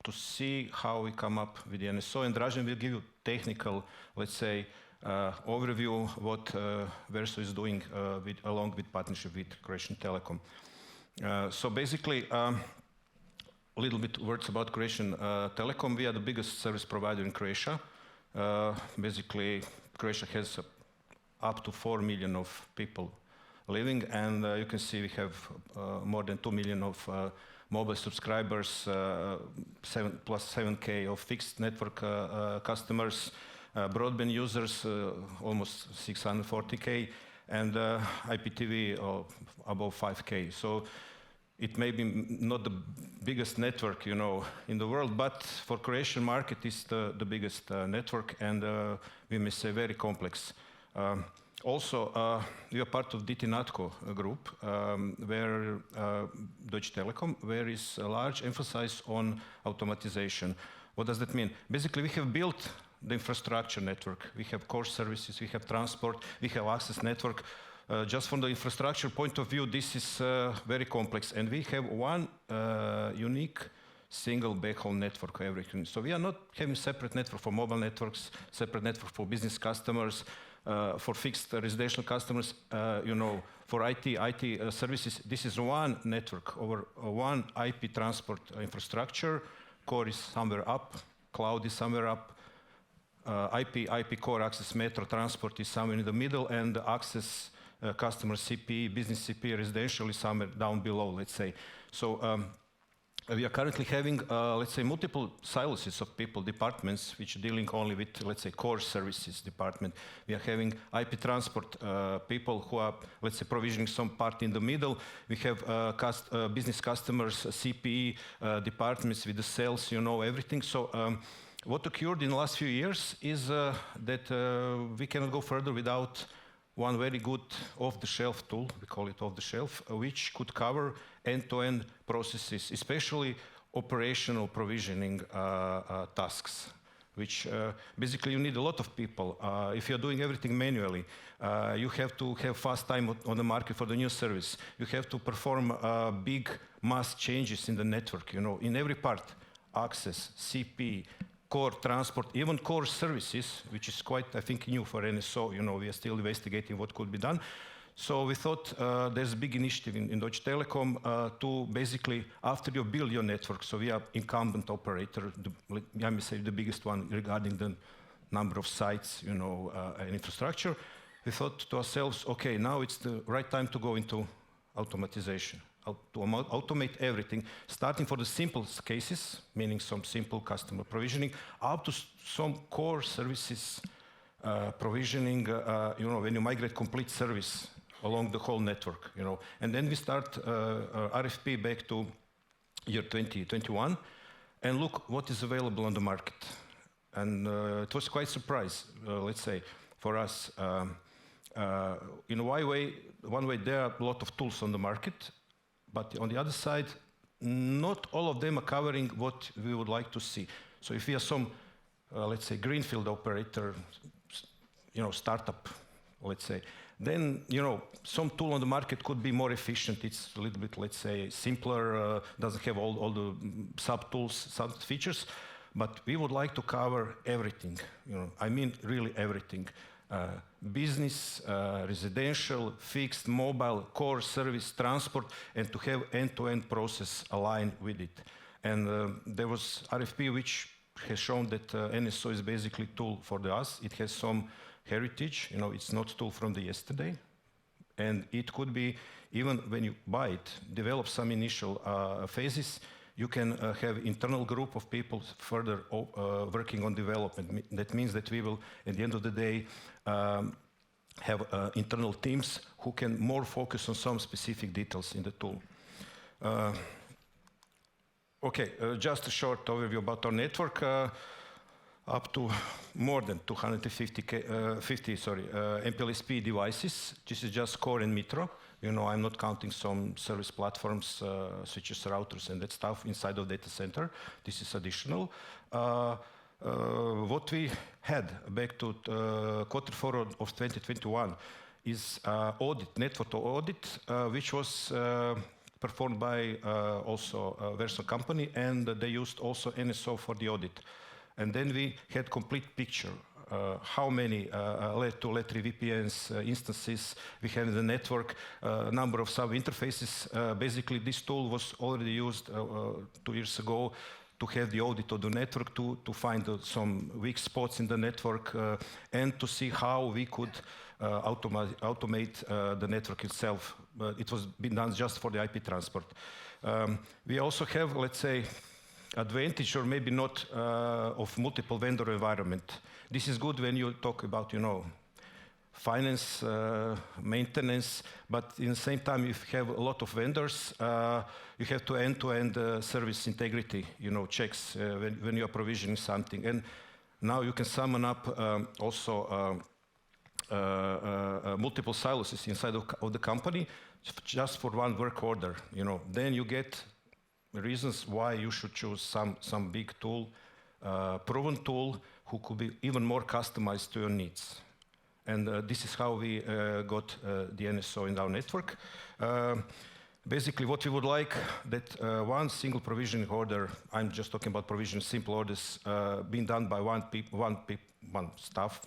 to see how we come up with the NSO, and Dražen will give you technical, let's say, overview what Verso is doing along with partnership with Croatian Telecom. So basically, a little bit words about Croatian Telecom. We are the biggest service provider in Croatia. Basically, Croatia has up to 4 million of people living, and you can see we have more than 2 million of mobile subscribers, plus 7K of fixed network customers, broadband users, almost 640K, and IPTV above 5K. So it may be not the biggest network, you know, in the world, but for Croatian market is the biggest network, and we may say very complex. Also, we are part of DT Natco group, where Deutsche Telekom, where is a large emphasis on automatization. What does that mean? Basically, we have built the infrastructure network. We have core services, we have transport, we have access network. Just from the infrastructure point of view, this is very complex, and we have one unique single backhaul network for everything. So we are not having separate network for mobile networks, separate network for business customers, for fixed residential customers, you know, for IT services. This is one network over one IP transport infrastructure. Core is somewhere up, cloud is somewhere up, IP core access metro transport is somewhere in the middle, and the access customer CPE, business CPE, residential is somewhere down below, let's say. So we are currently having, let's say, multiple silos of people, departments, which are dealing only with, let's say, core services department. We are having IP transport people who are, let's say, provisioning some part in the middle. We have business customers, CPE departments with the sales, you know, everything. So what occurred in the last few years is that we cannot go further without one very good off-the-shelf tool, we call it off-the-shelf, which could cover end-to-end processes, especially operational provisioning tasks, which basically you need a lot of people. If you're doing everything manually, you have to have fast time on the market for the new service. You have to perform big mass changes in the network, you know, in every part, access, CP, core transport, even core services, which is quite, I think, new for NSO. You know, we are still investigating what could be done. So we thought there's a big initiative in Deutsche Telekom to basically, after you build your network, so we are incumbent operator, I may say the biggest one regarding the number of sites, you know, and infrastructure. We thought to ourselves, okay, now it's the right time to go into automatization. To automate everything, starting for the simplest cases, meaning some simple customer provisioning, up to some core services provisioning, you know, when you migrate complete service along the whole network, you know. And then we start RFP back to year 2021, and look what is available on the market. And it was quite a surprise, let's say, for us. In one way, there are a lot of tools on the market, but on the other side, not all of them are covering what we would like to see. So if we are some, let's say, greenfield operator, you know, startup, let's say, then, you know, some tool on the market could be more efficient. It's a little bit, let's say, simpler, doesn't have all the sub-tools, sub-features, but we would like to cover everything, you know, I mean, really everything. Business, residential, fixed, mobile, core service, transport, and to have end-to-end process aligned with it. And there was RFP which has shown that NSO is basically a tool for us. It has some heritage, you know, it's not a tool from the yesterday. And it could be, even when you buy it, develop some initial phases, you can have internal group of people further working on development. That means that we will, at the end of the day, have internal teams who can more focus on some specific details in the tool. Okay, just a short overview about our network. Up to more than 250 MPLS devices. This is just core and metro. You know, I'm not counting some service platforms, switches, routers, and that stuff inside of data center. This is additional. What we had back to Q4 of 2021 is audit, network audit, which was performed by also a Verso company, and they used also NSO for the audit. And then we had complete picture. How many Layer 2, Layer 3 VPNs instances we have in the network, number of sub-interfaces. Basically, this tool was already used 2 years ago to have the audit of the network, to find some weak spots in the network, and to see how we could automate the network itself. It was been done just for the IP transport. We also have, let's say, advantage, or maybe not, of multiple vendor environment. This is good when you talk about, you know, finance, maintenance, but in the same time, if you have a lot of vendors, you have to end-to-end service integrity, you know, checks when you are provisioning something. And now you can summon up also multiple silos inside of the company just for one work order, you know. Then you get reasons why you should choose some big tool, proven tool, who could be even more customized to your needs. And this is how we got the NSO in our network. Basically, what we would like, that one single provisioning order, I'm just talking about provisioning simple orders, being done by one staff,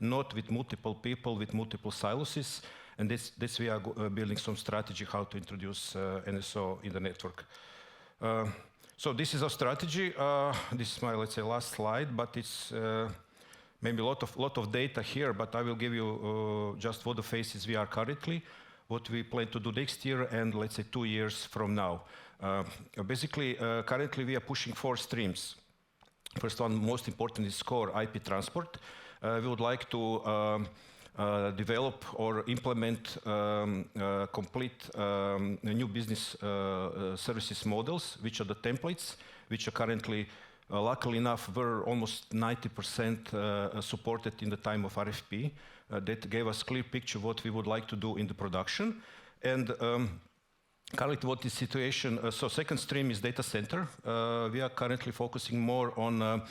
not with multiple people, with multiple silos. And this we are building some strategy how to introduce NSO in the network. So this is our strategy. This is my, let's say, last slide, but it's maybe a lot of data here, but I will give you just what the phases we are currently, what we plan to do next year, and let's say 2 years from now. Basically, currently we are pushing 4 streams. First one, most important, is core IP transport. We would like to develop or implement complete new business services models, which are the templates, which are currently, luckily enough, were almost 90% supported in the time of RFP. That gave us clear picture of what we would like to do in the production. And currently what is situation, so second stream is data center. We are currently focusing more on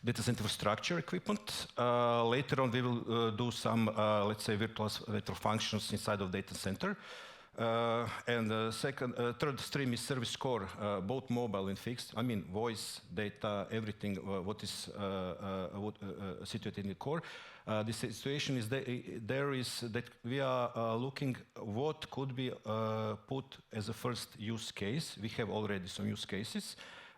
data center infrastructure equipment. Later on we will do some, let's say, virtual functions inside of data center. And third stream is service core, both mobile and fixed. I mean, voice, data, everything, what is situated in the core. The situation is that we are looking what could be put as a first use case. We have already some use cases,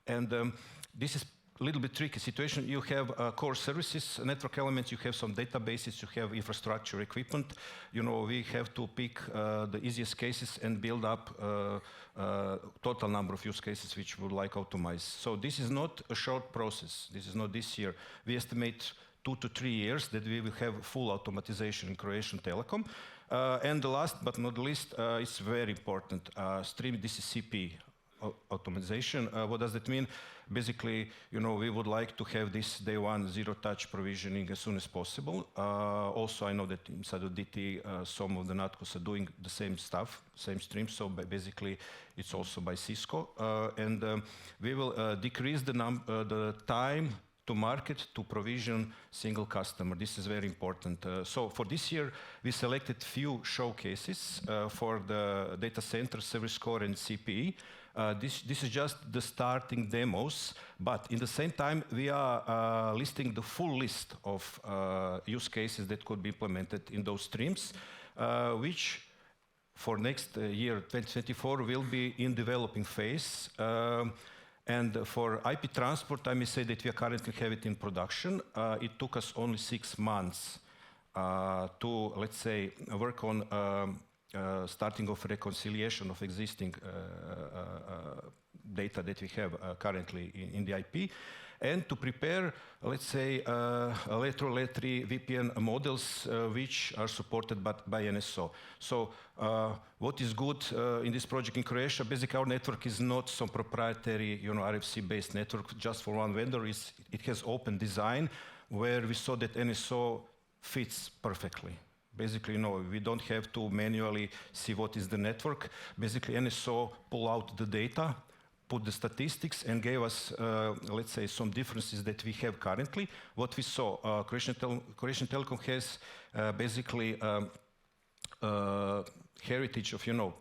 and this is a little bit tricky situation. You have core services, network elements, you have some databases, you have infrastructure equipment. You know, we have to pick the easiest cases and build up total number of use cases which we would like to optimize. So this is not a short process. This is not this year. We estimate 2 to 3 years that we will have full automatization in Croatian Telecom. And the last but not least, it's very important, stream, this is CPE automation. What does that mean? Basically, you know, we would like to have this day one zero-touch provisioning as soon as possible. Also, I know that inside of DT, some of the NATCOs are doing the same stuff, same stream, so basically it's also by Cisco. And we will decrease the time to market to provision single customer. This is very important. So for this year, we selected few showcases for the data center, service core, and CPE. This is just the starting demos, but in the same time, we are listing the full list of use cases that could be implemented in those streams, which for next year, 2024, will be in developing phase. And for IP transport, I may say that we are currently have it in production. It took us only 6 months to, let's say, work on starting of reconciliation of existing data that we have currently in the IP, and to prepare, let's say, Layer 2, Layer 3 VPN models which are supported by NSO. So what is good in this project in Croatia, basically our network is not some proprietary, you know, RFC-based network just for one vendor. It has open design where we saw that NSO fits perfectly. Basically, you know, we don't have to manually see what is the network. Basically, NSO pull out the data, put the statistics, and gave us, let's say, some differences that we have currently. What we saw, Croatian Telecom has basically heritage of, you know,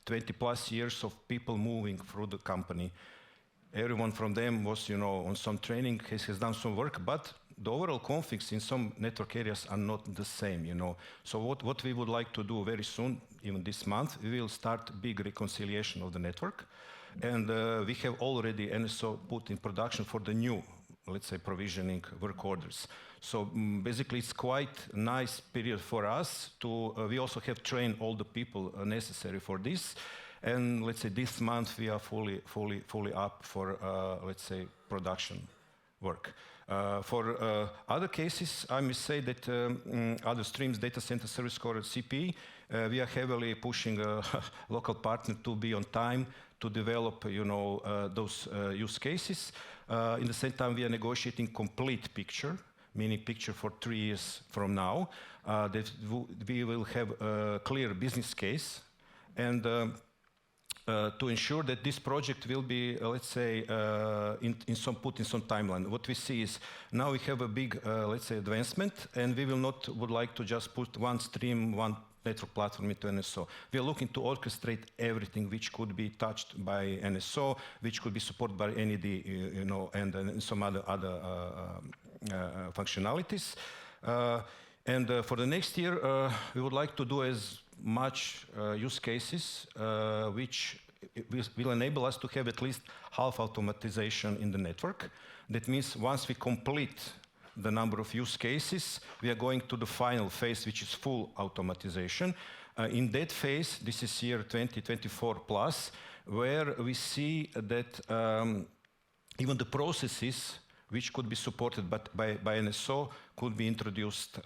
20 plus years of people moving through the company. Everyone from them was, on some training, has done some work, but the overall configs in some network areas are not the same, So what we would like to do very soon, even this month, we will start big reconciliation of the network. And we have already NSO put in production for the new, let's say, provisioning work orders. So basically, it's quite a nice period for us to, we also have trained all the people necessary for this. And let's say this month we are fully up for, let's say, production work. For other cases, I must say that other streams, data center service core, CPE, we are heavily pushing a local partner to be on time to develop, those use cases. In the same time, we are negotiating complete picture, meaning picture for 3 years from now, that we will have a clear business case, and to ensure that this project will be, let's say, put in some timeline. What we see is now we have a big, let's say, advancement, and we would like to just put one stream, one network platform into NSO. We are looking to orchestrate everything which could be touched by NSO, which could be supported by NED, and some other functionalities. And for the next year, we would like to do as much use cases which will enable us to have at least half automatization in the network. That means once we complete the number of use cases, we are going to the final phase, which is full automatization. In that phase, this is year 2024 plus, where we see that even the processes which could be supported by NSO could be introduced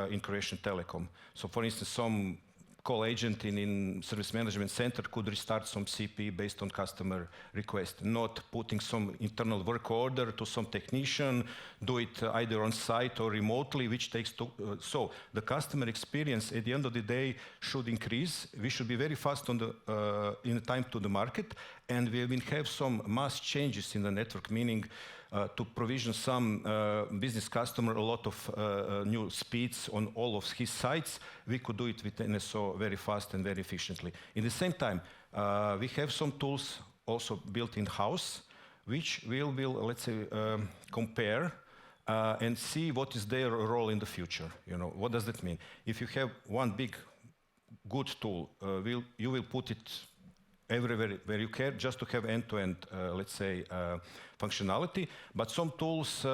in Croatian Telecom. So for instance, some call agent in service management center could restart some CPE based on customer request, not putting some internal work order to some technician, do it either on site or remotely, which takes so the customer experience at the end of the day should increase. We should be very fast on in time to the market, and we will have some mass changes in the network, meaning to provision some business customer a lot of new speeds on all of his sites. We could do it with NSO very fast and very efficiently. In the same time, we have some tools also built in-house, which we will, let's say, compare and see what is their role in the future. What does that mean? If you have one big, good tool, you will put it everywhere where you care, just to have end-to-end, let's say, functionality. But some tools,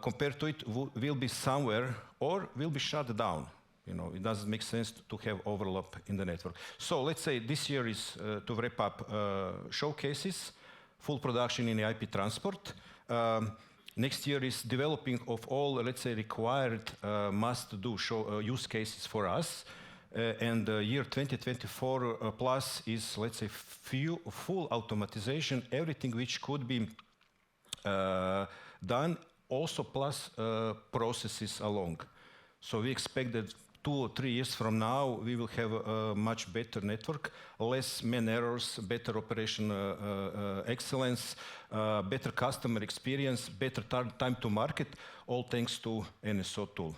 compared to it, will be somewhere or will be shut down. It doesn't make sense to have overlap in the network. So let's say this year is to wrap up showcases, full production in the IP transport. Next year is developing of all, let's say, required must-do use cases for us. And year 2024 plus is, let's say, full automatization, everything which could be done, also plus processes along. So we expect that 2 or 3 years from now, we will have a much better network, less man errors, better operation excellence, better customer experience, better time to market, all thanks to NSO tool.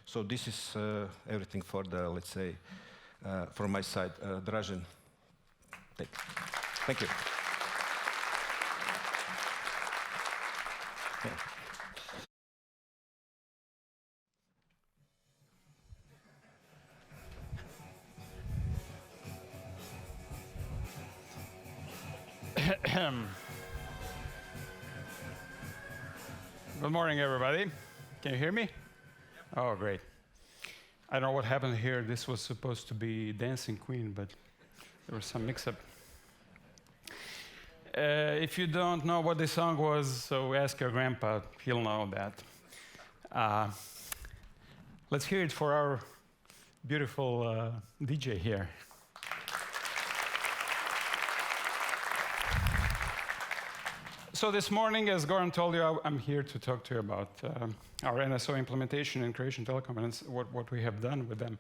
So this is everything for the, let's say, from my side. Dražen, thank you. Yeah. Good morning, everybody. Can you hear me? Oh, great. I don't know what happened here. This was supposed to be Dancing Queen, but there was some mix-up. If you don't know what this song was, so ask your grandpa. He'll know that. Let's hear it for our beautiful DJ here. So this morning, as Goran told you, I'm here to talk to you about our NSO implementation in Croatian Telecom and what we have done with them,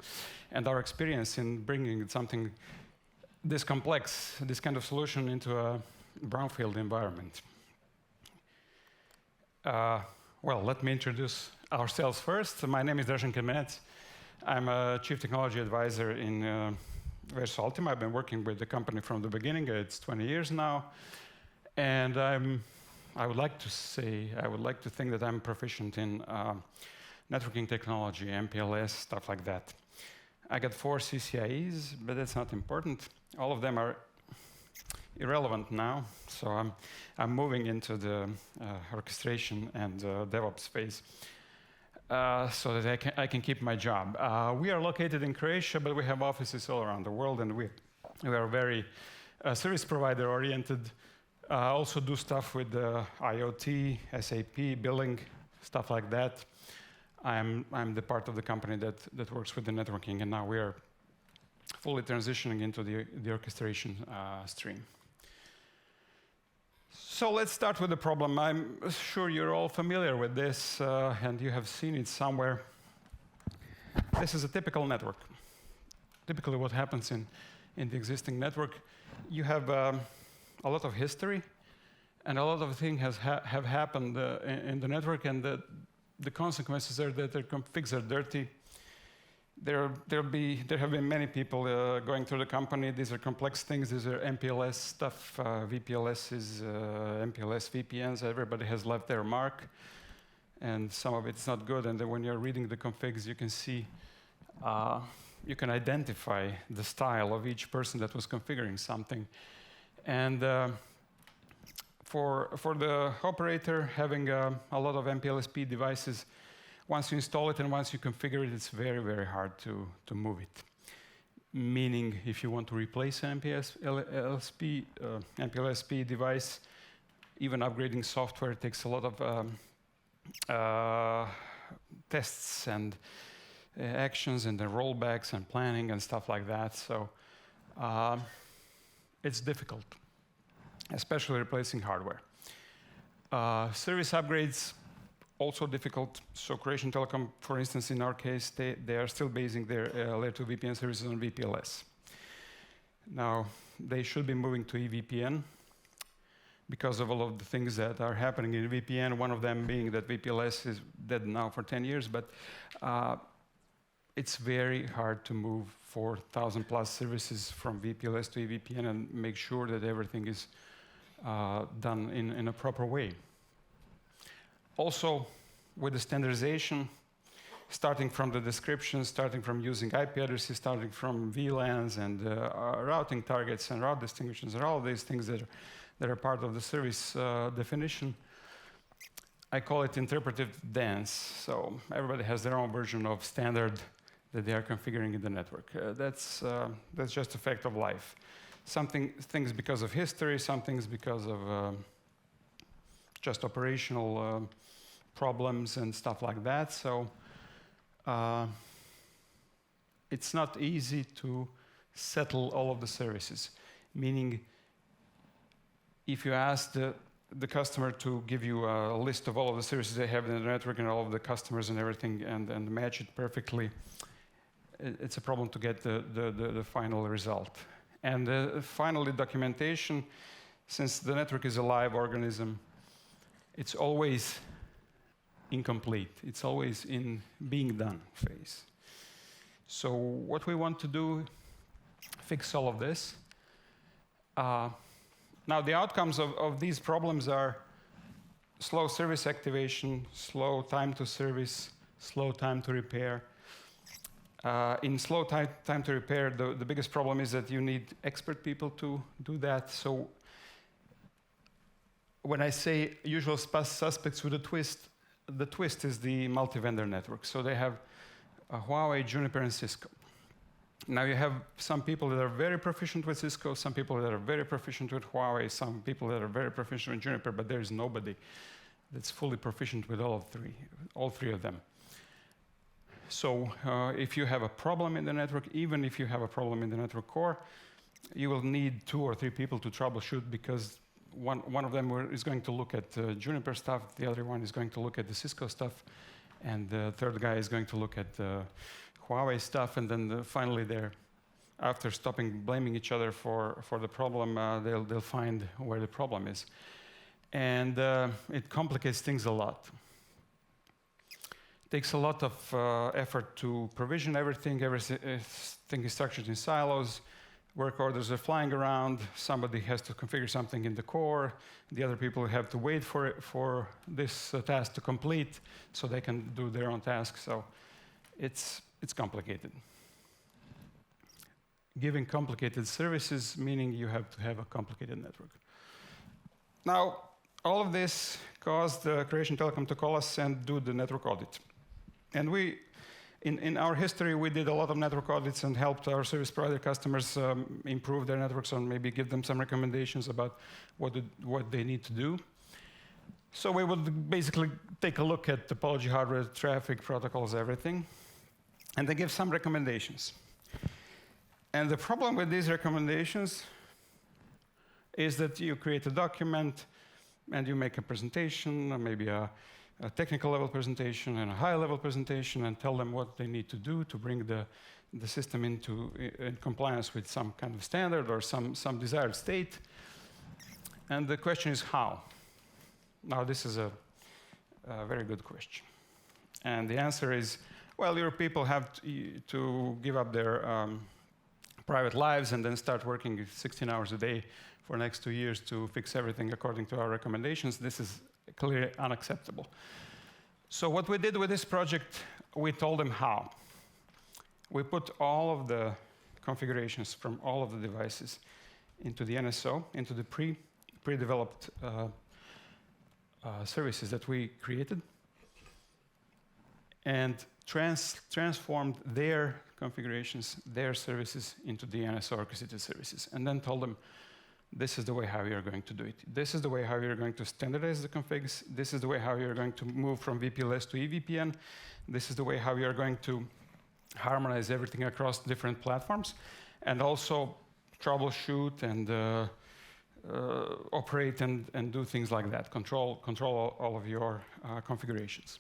and our experience in bringing something this complex, this kind of solution into a brownfield environment. Well, let me introduce ourselves first. My name is Dražen Kamenec. I'm a Chief Technology Advisor in Verso Ultima. I've been working with the company from the beginning. It's 20 years now. And I would like to think that I'm proficient in networking technology, MPLS, stuff like that. I got 4 CCIEs, but that's not important. All of them are irrelevant now, so I'm moving into the orchestration and DevOps phase so that I can keep my job. We are located in Croatia, but we have offices all around the world, and we are very service provider oriented. Also do stuff with IoT, SAP, billing, stuff like that. I'm the part of the company that works with the networking, and now we are fully transitioning into the orchestration stream. So let's start with the problem. I'm sure you're all familiar with this, and you have seen it somewhere. This is a typical network. Typically what happens in the existing network, you have a lot of history, and a lot of things have happened in the network, and the consequences are that their configs are dirty. There have been many people going through the company. These are complex things. These are MPLS stuff, VPLSs, MPLS VPNs. Everybody has left their mark, and some of it's not good. And then when you're reading the configs, you can see, you can identify the style of each person that was configuring something. And for the operator, having a lot of MPLS-P devices, once you install it and once you configure it, it's very, very hard to move it. Meaning, if you want to replace an MPLS-P device, even upgrading software takes a lot of tests and actions and the rollbacks and planning and stuff like that. So it's difficult, especially replacing hardware. Service upgrades, also difficult. So Croatian Telecom, for instance, in our case, they are still basing their layer 2 VPN services on VPLS. Now, they should be moving to eVPN because of all of the things that are happening in VPN, one of them being that VPLS is dead now for 10 years, but it's very hard to move 4,000 plus services from VPLS to eVPN and make sure that everything is done in a proper way. Also, with the standardization, starting from the description, starting from using IP addresses, starting from VLANs and routing targets and route distinguishers, and all of these things that are part of the service definition, I call it interpretive dance. So everybody has their own version of standard that they are configuring in the network. That's just a fact of life. Some things because of history, some things because of just operational problems and stuff like that. So it's not easy to settle all of the services. Meaning, if you ask the customer to give you a list of all of the services they have in the network and all of the customers and everything and match it perfectly, it's a problem to get the final result. And finally, documentation. Since the network is a live organism, it's always incomplete. It's always in being done phase. So what we want to do, fix all of this. Now the outcomes of these problems are slow service activation, slow time to service, slow time to repair. In slow time to repair, the biggest problem is that you need expert people to do that. So when I say usual suspects with a twist, the twist is the multi-vendor network. So they have Huawei, Juniper, and Cisco. Now you have some people that are very proficient with Cisco, some people that are very proficient with Huawei, some people that are very proficient with Juniper, but there's nobody that's fully proficient with all three of them. So if you have a problem in the network, even if you have a problem in the network core, you will need 2 or 3 people to troubleshoot, because one of them is going to look at Juniper stuff, the other one is going to look at the Cisco stuff, and the third guy is going to look at Huawei stuff, and then finally after stopping blaming each other for the problem, they'll find where the problem is. And it complicates things a lot. It takes a lot of effort to provision everything. Everything is structured in silos. work orders are flying around, somebody has to configure something in the core, the other people have to wait for this task to complete so they can do their own task. So it's complicated. Giving complicated services, meaning you have to have a complicated network. Now, all of this caused Croatian Telecom to call us and do the network audit. And we, in our history, we did a lot of network audits and helped our service provider customers improve their networks and maybe give them some recommendations about what they need to do. So we would basically take a look at topology, hardware, traffic, protocols, everything, and then give some recommendations. And the problem with these recommendations is that you create a document and you make a presentation, or maybe a technical level presentation and a high level presentation, and tell them what they need to do to bring the system in compliance with some kind of standard or some desired state. And the question is how? Now, this is a very good question. And the answer is, well, your people have to give up their private lives and then start working 16 hours a day for the next 2 years to fix everything according to our recommendations. This is clearly unacceptable. So what we did with this project, we told them how. We put all of the configurations from all of the devices into the NSO, into the pre-developed services that we created, and transformed their configurations, their services into the NSO orchestrated services, and then told them, this is the way how you're going to do it. This is the way how you're going to standardize the configs. This is the way how you're going to move from VPLS to EVPN. This is the way how you're going to harmonize everything across different platforms, and also troubleshoot and operate and do things like that, control all of your configurations.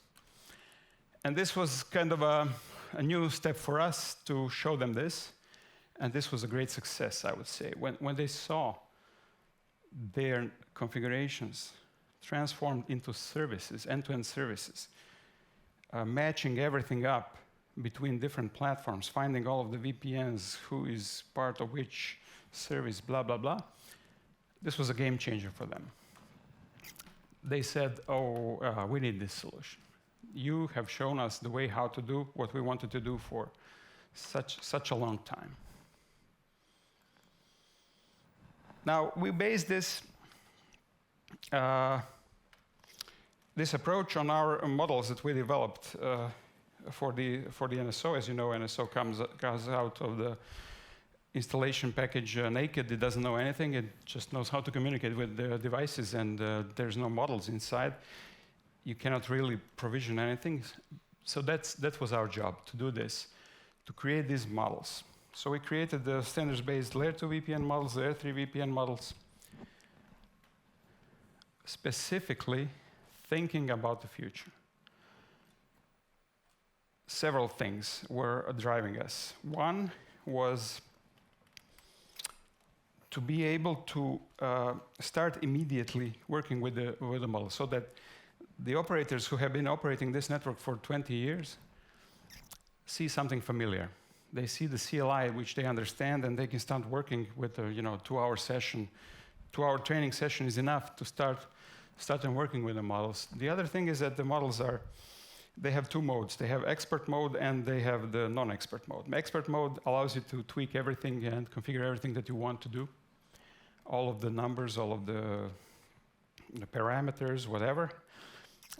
And this was kind of a new step for us to show them this, and this was a great success, I would say. When they saw their configurations transformed into services, end-to-end services, matching everything up between different platforms, finding all of the VPNs, who is part of which service, blah, blah, blah, this was a game changer for them. They said, oh, we need this solution. You have shown us the way how to do what we wanted to do for such a long time. Now, we based this approach on our models that we developed for the NSO. As you know, NSO comes out of the installation package naked. It doesn't know anything. It just knows how to communicate with the devices, and there's no models inside. You cannot really provision anything. So that was our job, to do this, to create these models. So we created the standards-based Layer 2 VPN models, Layer 3 VPN models, specifically thinking about the future. Several things were driving us. One was to be able to start immediately working with the model, so that the operators who have been operating this network for 20 years see something familiar. They see the CLI, which they understand, and they can start working with a 2-hour session. 2-hour training session is enough to start working with the models. The other thing is that the models they have 2 modes. They have expert mode and they have the non-expert mode. Expert mode allows you to tweak everything and configure everything that you want to do. All of the numbers, all of the parameters, whatever.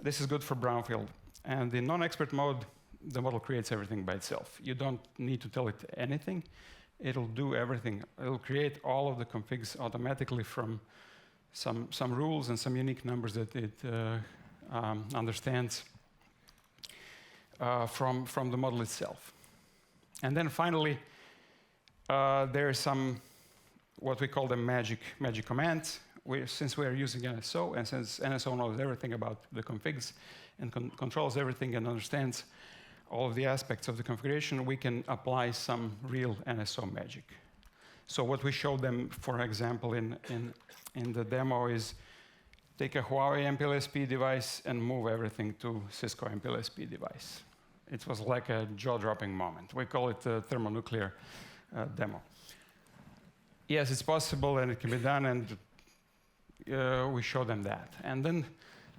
This is good for Brownfield. And in non-expert mode, the model creates everything by itself. You don't need to tell it anything. It'll do everything. It'll create all of the configs automatically from some rules and some unique numbers that it understands from the model itself. And then finally, there are some, what we call the magic commands. Since we are using NSO, and since NSO knows everything about the configs and controls everything and understands all of the aspects of the configuration, we can apply some real NSO magic. So what we showed them, for example, in the demo is take a Huawei MPLS device and move everything to Cisco MPLS device. It was like a jaw-dropping moment. We call it a thermonuclear demo. yes, it's possible and it can be done, and we show them that. And then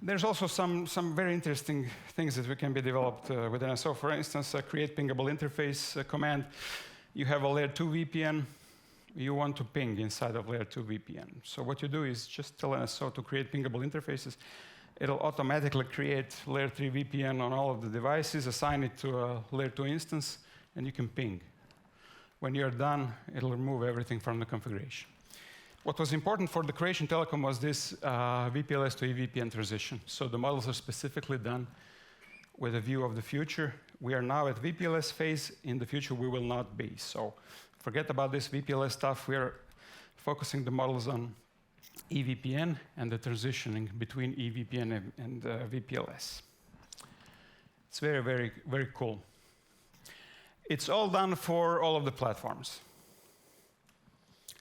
there's also some very interesting things that we can be developed with NSO. For instance, a create pingable interface command. You have a layer 2 VPN. You want to ping inside of layer 2 VPN. So what you do is just tell NSO to create pingable interfaces. It'll automatically create layer 3 VPN on all of the devices, assign it to a layer 2 instance, and you can ping. When you're done, it'll remove everything from the configuration. What was important for the Croatian Telecom was this VPLS to EVPN transition. So the models are specifically done with a view of the future. We are now at VPLS phase. In the future, we will not be. So forget about this VPLS stuff. We are focusing the models on EVPN and the transitioning between EVPN and VPLS. It's very, very, very cool. It's all done for all of the platforms: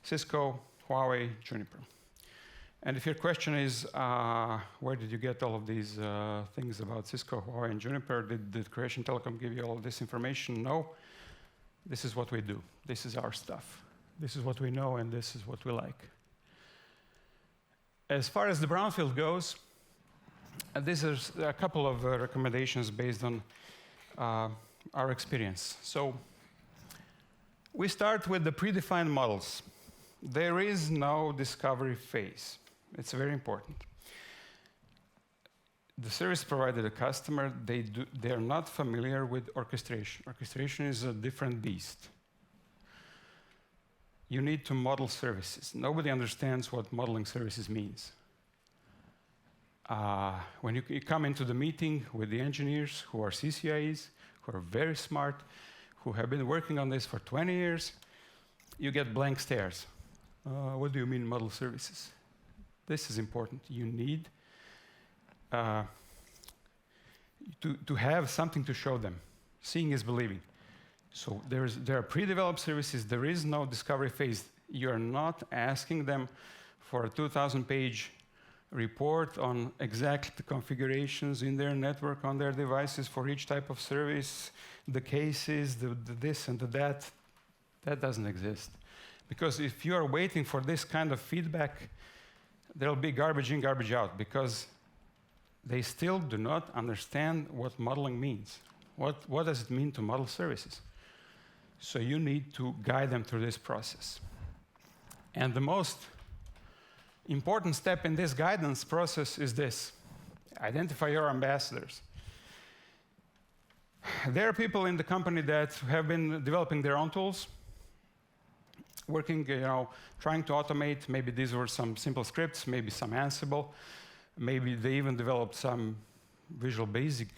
Cisco, Huawei, Juniper. And if your question is, where did you get all of these things about Cisco, Huawei, and Juniper? Did Croatian Telecom give you all of this information? No. This is what we do. This is our stuff. This is what we know, and this is what we like. As far as the Brownfield goes, this is a couple of recommendations based on our experience. So we start with the predefined models. There is no discovery phase. It's very important. The service provider, the customer, they are not familiar with orchestration. Orchestration is a different beast. You need to model services. Nobody understands what modeling services means. When you come into the meeting with the engineers who are CCIEs, who are very smart, who have been working on this for 20 years, you get blank stares. What do you mean model services? This is important. You need to have something to show them. Seeing is believing. So there are pre-developed services. There is no discovery phase. You're not asking them for a 2,000-page report on exact configurations in their network, on their devices for each type of service, the cases, the this and the that. That doesn't exist. Because if you are waiting for this kind of feedback, there'll be garbage in, garbage out, because they still do not understand what modeling means. What does it mean to model services? So you need to guide them through this process. And the most important step in this guidance process is this: identify your ambassadors. There are people in the company that have been developing their own tools, working, trying to automate. Maybe these were some simple scripts, maybe some Ansible. Maybe they even developed some Visual Basic,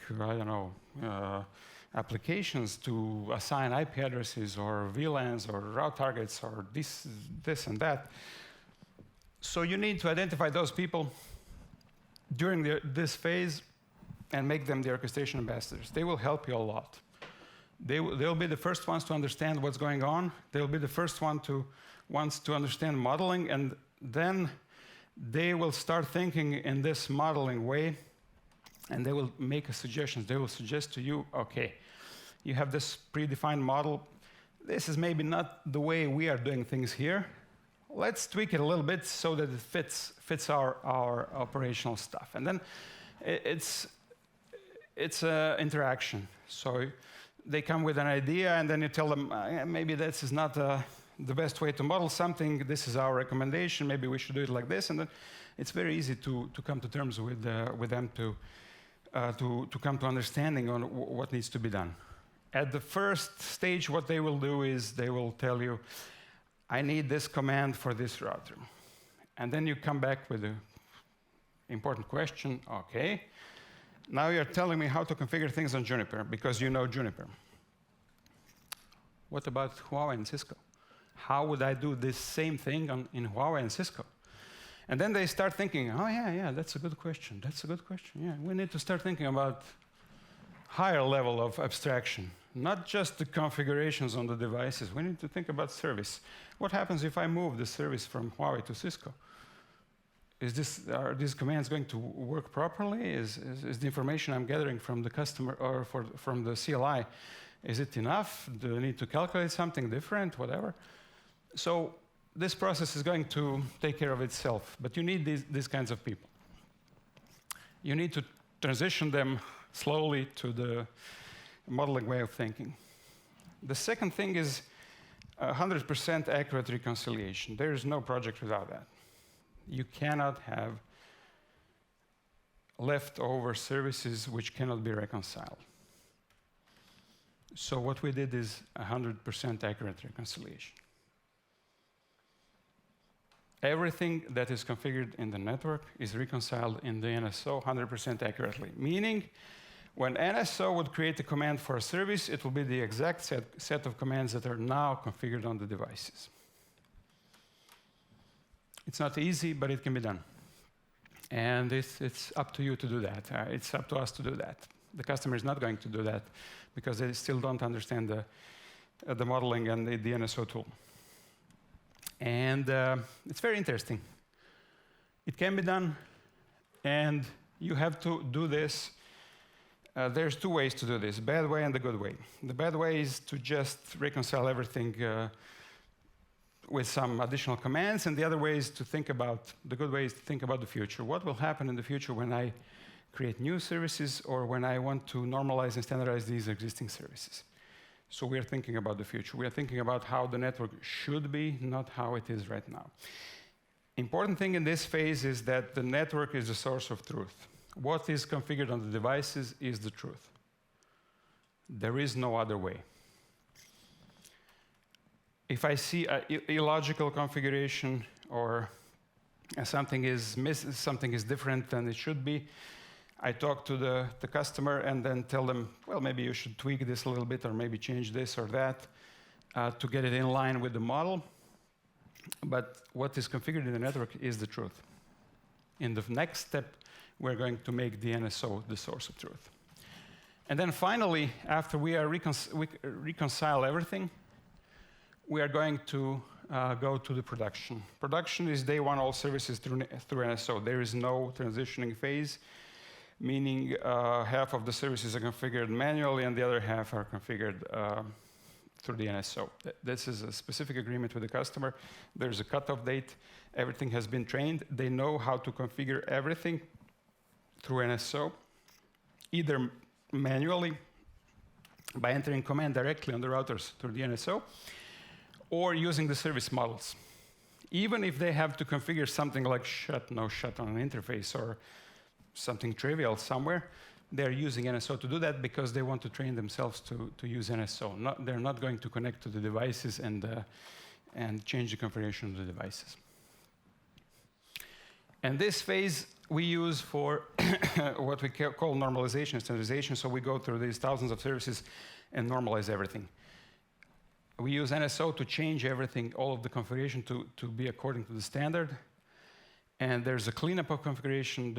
applications to assign IP addresses or VLANs or route targets or this and that. So you need to identify those people during this phase and make them the orchestration ambassadors. They will help you a lot. They'll be the first ones to understand what's going on. They'll be the first ones to understand modeling, and then they will start thinking in this modeling way, and they will make suggestions. They will suggest to you, okay, you have this predefined model. This is maybe not the way we are doing things here. Let's tweak it a little bit so that it fits our operational stuff. And then it's an interaction. So they come with an idea, and then you tell them, maybe this is not the best way to model something. This is our recommendation. Maybe we should do it like this. And then it's very easy to come to terms with them to come to understanding on what needs to be done. At the first stage, what they will do is they will tell you, I need this command for this router. And then you come back with an important question. Okay, now you're telling me how to configure things on Juniper because you know Juniper. What about Huawei and Cisco? How would I do this same thing in Huawei and Cisco? And then they start thinking, oh yeah, that's a good question. That's a good question. Yeah, we need to start thinking about higher level of abstraction, not just the configurations on the devices. We need to think about service. What happens if I move the service from Huawei to Cisco? Are these commands going to work properly? Is the information I'm gathering from the customer or from the CLI, is it enough? Do I need to calculate something different, whatever? So this process is going to take care of itself, but you need these kinds of people. You need to transition them slowly to the modeling way of thinking. The second thing is 100% accurate reconciliation. There is no project without that. You cannot have leftover services which cannot be reconciled. So what we did is 100% accurate reconciliation. Everything that is configured in the network is reconciled in the NSO 100% accurately, meaning when NSO would create a command for a service, it will be the exact set of commands that are now configured on the devices. It's not easy, but it can be done. And it's up to you to do that. It's up to us to do that. The customer is not going to do that because they still don't understand the modeling and the NSO tool. And it's very interesting. It can be done, and you have to do this. There's two ways to do this, bad way and the good way. The bad way is to just reconcile everything with some additional commands, and the other way is to think about, the good way is to think about the future. What will happen in the future when I create new services or when I want to normalize and standardize these existing services? So we are thinking about the future. We are thinking about how the network should be, not how it is right now. Important thing in this phase is that the network is the source of truth. What is configured on the devices is the truth. There is no other way. If I see an illogical configuration or something is different than it should be, I talk to the customer and then tell them, well, maybe you should tweak this a little bit or maybe change this or that to get it in line with the model. But what is configured in the network is the truth. In the next step, we're going to make the NSO the source of truth. And then finally, after we reconcile everything, we are going to go to the production. Production is day one, all services through NSO. There is no transitioning phase, meaning half of the services are configured manually and the other half are configured through the NSO. This is a specific agreement with the customer. There's a cutoff date. Everything has been trained. They know how to configure everything through NSO, either manually by entering command directly on the routers through the NSO, or using the service models. Even if they have to configure something like shut, no shut on an interface or something trivial somewhere, they're using NSO to do that because they want to train themselves to use NSO. They're not going to connect to the devices and change the configuration of the devices. And this phase we use for what we call normalization and standardization. So we go through these thousands of services and normalize everything. We use NSO to change everything, all of the configuration to be according to the standard. And there's a cleanup of configuration.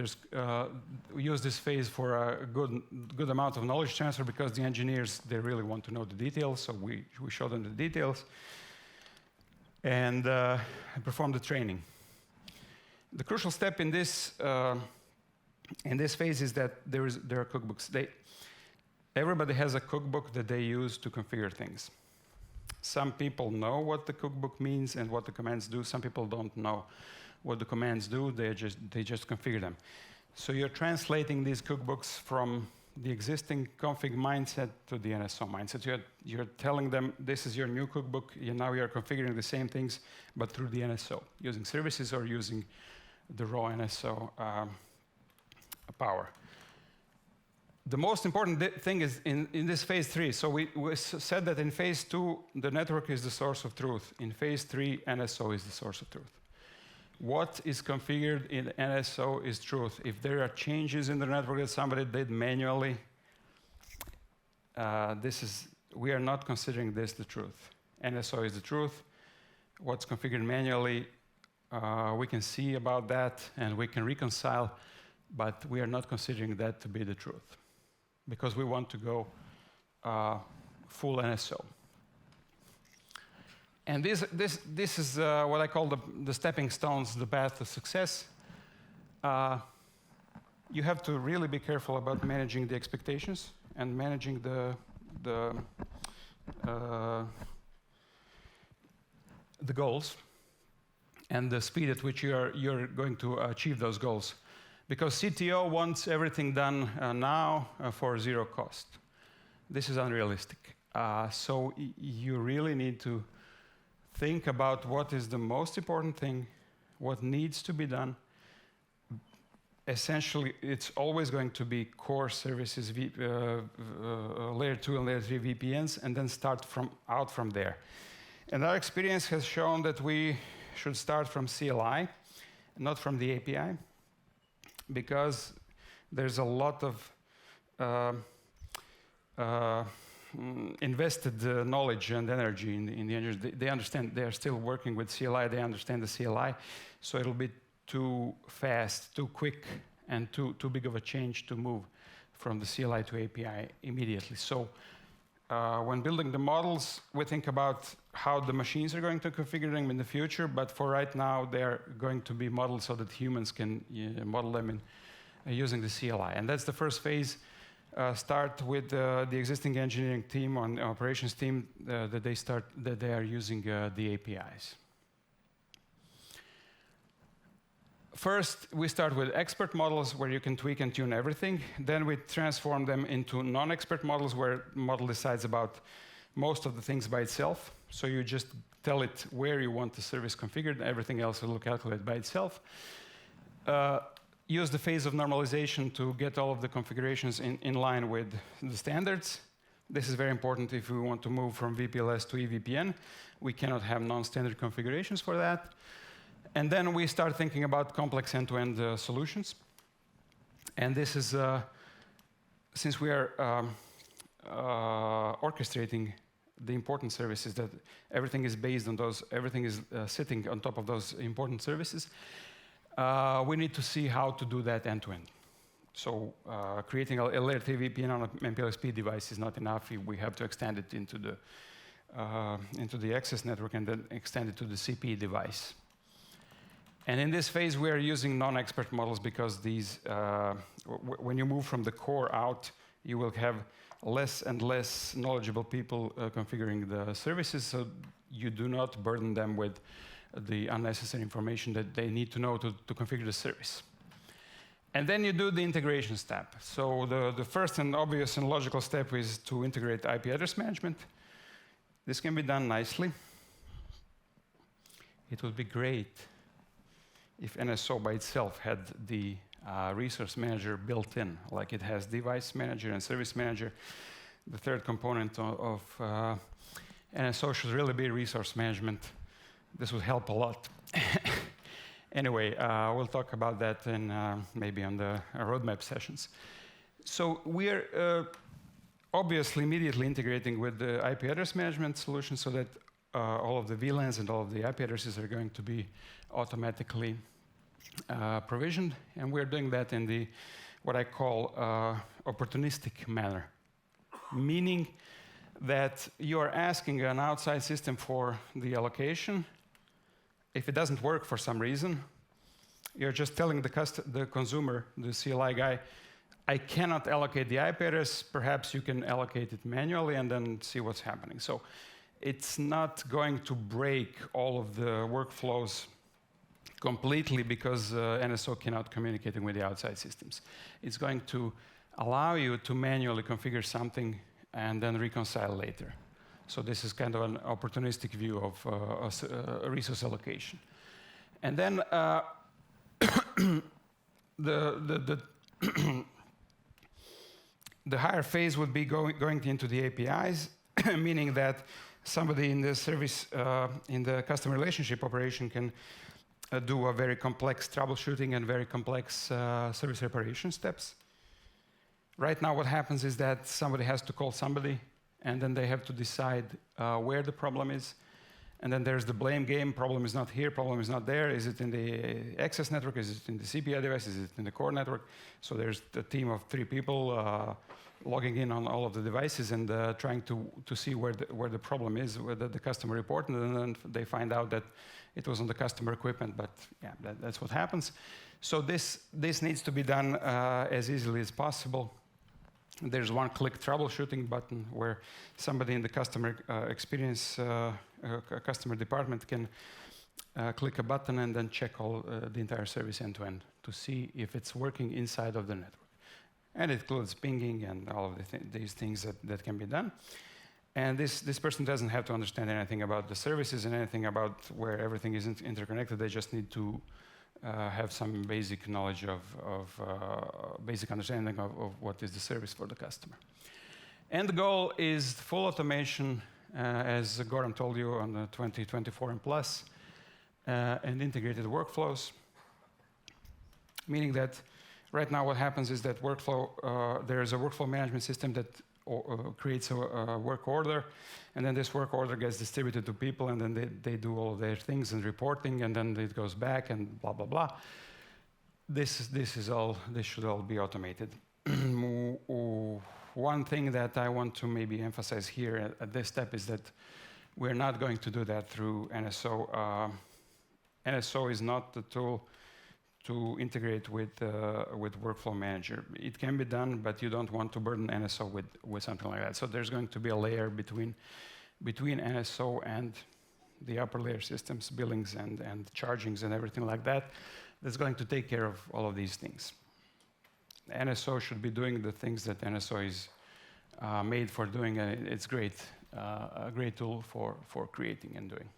We use this phase for a good amount of knowledge transfer because the engineers, they really want to know the details, so we show them the details and perform the training. The crucial step in this phase is that there are cookbooks. Everybody has a cookbook that they use to configure things. Some people know what the cookbook means and what the commands do. Some people don't know what the commands do. They just configure them. So you're translating these cookbooks from the existing config mindset to the NSO mindset. You're telling them this is your new cookbook. Now you're configuring the same things, but through the NSO, using services or using the raw NSO power. The most important thing is in this phase 3. So we said that in phase 2, the network is the source of truth. In phase 3, NSO is the source of truth. What is configured in NSO is truth. If there are changes in the network that somebody did manually, we are not considering this the truth. NSO is the truth. What's configured manually, we can see about that and we can reconcile, but we are not considering that to be the truth because we want to go full NSO. And this is what I call the stepping stones, the path to success. You have to really be careful about managing the expectations and managing the goals. and the speed at which you're going to achieve those goals. Because CTO wants everything done now for zero cost. This is unrealistic. So you really need to think about what is the most important thing, what needs to be done. Essentially, it's always going to be core services, layer 2 and layer 3 VPNs, and then start out from there. And our experience has shown that we should start from CLI, not from the API, because there's a lot of invested knowledge and energy in the engineers. They understand, they are still working with CLI, they understand the CLI, so it'll be too fast, too quick, and too big of a change to move from the CLI to API immediately. So when building the models, we think about how the machines are going to configure them in the future, but for right now, they're going to be modeled so that humans can model them in using the CLI. And that's the first phase. Start with the existing engineering team on operations team that they are using the APIs. First, we start with expert models where you can tweak and tune everything. Then we transform them into non-expert models where the model decides about most of the things by itself. So you just tell it where you want the service configured, everything else will calculate by itself. Use the phase of normalization to get all of the configurations in line with the standards. This is very important if we want to move from VPLS to EVPN. We cannot have non-standard configurations for that. And then we start thinking about complex end-to-end solutions. And this is, since we are orchestrating the important services, that everything is based on those, everything is sitting on top of those important services, we need to see how to do that end-to-end. So creating a layer 3 VPN on an MPLS device is not enough. We have to extend it into the access network and then extend it to the CPE device. And in this phase, we are using non-expert models because these, when you move from the core out, you will have less and less knowledgeable people configuring the services, so you do not burden them with the unnecessary information that they need to know to configure the service. And then you do the integration step. So the first and obvious and logical step is to integrate IP address management. This can be done nicely. It would be great if NSO by itself had the resource manager built in, like it has device manager and service manager. The third component of NSO should really be resource management. This would help a lot. Anyway, we'll talk about that in maybe on the roadmap sessions. So we are obviously immediately integrating with the IP address management solution so that all of the VLANs and all of the IP addresses are going to be automatically provisioned, and we're doing that in the what I call opportunistic manner, meaning that you are asking an outside system for the allocation. If it doesn't work for some reason, you're just telling the consumer, the CLI guy, I cannot allocate the IP address, perhaps you can allocate it manually and then see what's happening. So it's not going to break all of the workflows completely because NSO cannot communicate with the outside systems. It's going to allow you to manually configure something and then reconcile later. So this is kind of an opportunistic view of resource allocation. And then the higher phase would be going into the APIs, meaning that somebody in the service, in the customer relationship operation can do a very complex troubleshooting and very complex service reparation steps. Right now what happens is that somebody has to call somebody, and then they have to decide where the problem is. And then there's the blame game. Problem is not here, problem is not there. Is it in the access network? Is it in the CPI device? Is it in the core network? So there's a team of 3 people logging in on all of the devices and trying to see where the problem is, whether the customer reported, and then they find out that it was on the customer equipment, but yeah, that's what happens. So this needs to be done as easily as possible. There's one-click troubleshooting button where somebody in the customer experience, customer department can click a button and then check the entire service end-to-end to see if it's working inside of the network. And it includes pinging and all of these things that can be done. And this person doesn't have to understand anything about the services and anything about where everything is interconnected. They just need to have some basic knowledge basic understanding of what is the service for the customer. And the goal is full automation, as Goran told you, on the 2024 and plus, and integrated workflows, meaning that right now what happens is that there is a workflow management system that creates a work order, and then this work order gets distributed to people, and then they do all of their things and reporting, and then it goes back and blah blah blah. This should all be automated. One thing that I want to maybe emphasize here at this step is that we're not going to do that through NSO. NSO is not the tool to integrate with Workflow Manager. It can be done, but you don't want to burden NSO with something like that. So there's going to be a layer between NSO and the upper layer systems, billings and chargings and everything like that, that's going to take care of all of these things. NSO should be doing the things that NSO is made for doing, and it's a great tool for creating and doing.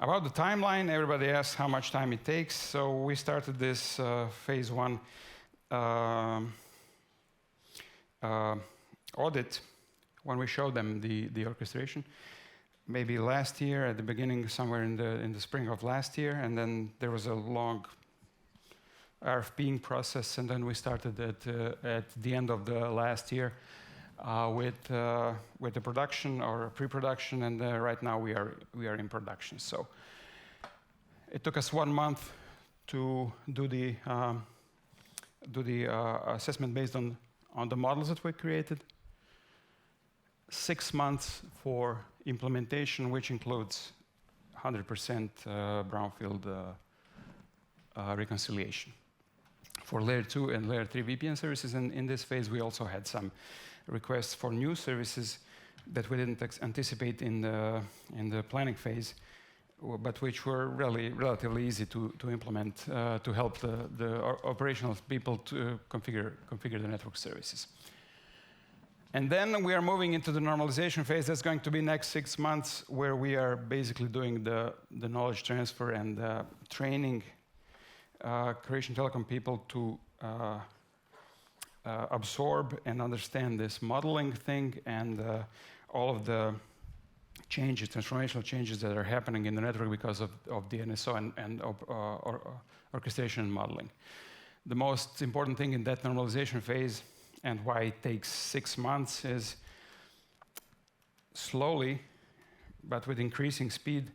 About the timeline, everybody asks how much time it takes. So we started this phase 1 audit when we showed them the orchestration, maybe last year at the beginning, somewhere in the spring of last year, and then there was a long RFPing process, and then we started at the end of the last year with the production or pre-production, and right now we are in production. So it took us 1 month to do the assessment based on the models that we created. 6 months for implementation, which includes 100% Brownfield reconciliation for layer 2 and layer 3 VPN services. And in this phase, we also had some requests for new services that we didn't anticipate in the planning phase, but which were really relatively easy to implement to help the operational people to configure the network services. And then we are moving into the normalization phase. That's going to be next 6 months, where we are basically doing the knowledge transfer and training Croatian Telecom people to absorb and understand this modeling thing and all of the changes, transformational changes that are happening in the network because of the NSO and orchestration and modeling. The most important thing in that normalization phase, and why it takes 6 months, is slowly, but with increasing speed,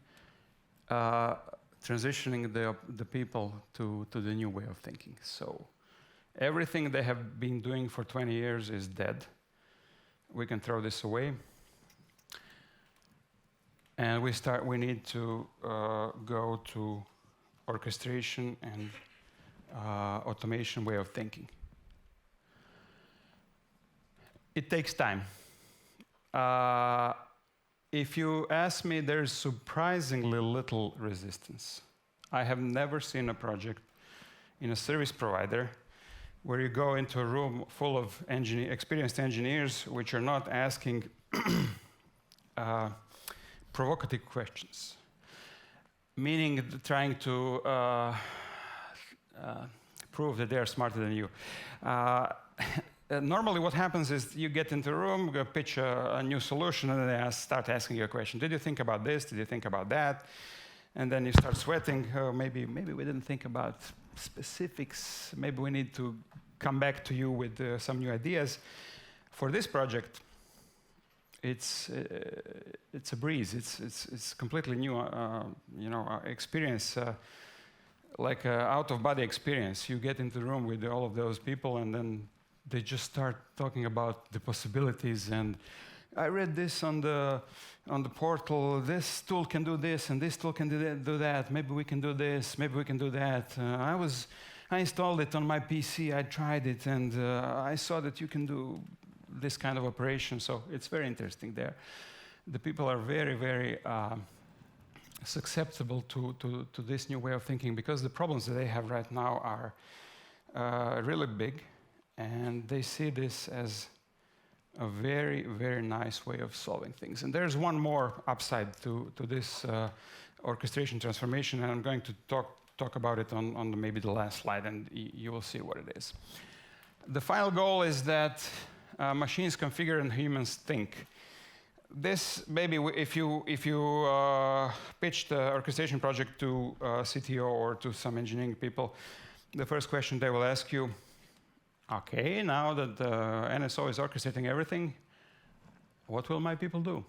transitioning the people to the new way of thinking. So everything they have been doing for 20 years is dead. We can throw this away. And we need to go to orchestration and automation way of thinking. It takes time. If you ask me, there's surprisingly little resistance. I have never seen a project in a service provider where you go into a room full of experienced engineers which are not asking provocative questions, meaning trying to prove that they're smarter than you. Normally what happens is you get into a room, go pitch a new solution, and they start asking you a question. Did you think about this? Did you think about that? And then you start sweating. Oh, maybe we didn't think about specifics. Maybe we need to come back to you with some new ideas. For this project, it's a breeze. It's completely new, experience, like an out-of-body experience. You get into the room with all of those people, and then they just start talking about the possibilities. And I read this on the portal. This tool can do this, and this tool can do that. Maybe we can do this. Maybe we can do that. I installed it on my PC. I tried it, and I saw that you can do this kind of operation. So it's very interesting there. The people are very, very susceptible to this new way of thinking, because the problems that they have right now are really big, and they see this as a very, very nice way of solving things. And there's one more upside to this orchestration transformation, and I'm going to talk about it on maybe the last slide, and you will see what it is. The final goal is that machines configure and humans think. This, maybe if you pitch the orchestration project to CTO or to some engineering people, the first question they will ask you, okay, now that the NSO is orchestrating everything, what will my people do?